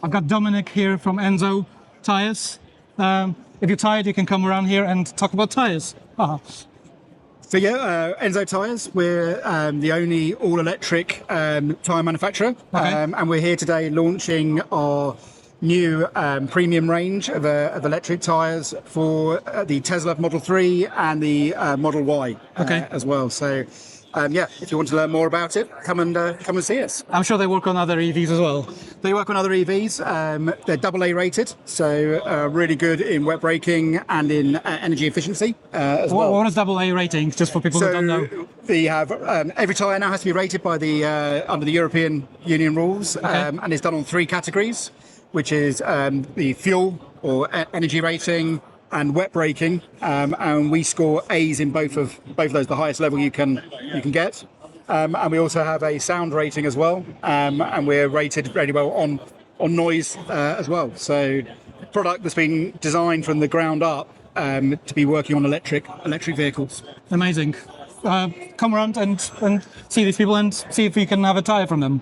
I've got Dominic here from Enso Tyres. If you're tired, you can come around here and talk about tyres. So yeah, Enso Tyres, we're the only all-electric tyre manufacturer, Okay. and we're here today launching our new premium range of electric tyres for the Tesla Model 3 and the Model Y as well. So yeah, if you want to learn more about it, come and see us. I'm sure they work on other EVs as well. They work on other EVs. They're AA rated, so really good in wet braking and in energy efficiency as well. What is AA rating, just for people who don't know? They have every tyre now has to be rated by the under the European Union rules, and it's done on 3 categories, which is the fuel or energy rating and wet braking, and we score A's in both of those, the highest level you can get. And we also have a sound rating as well, and we're rated very well on noise as well. So, product that's been designed from the ground up to be working on electric vehicles. Amazing. Come around and see these people and see if we can have a tyre from them.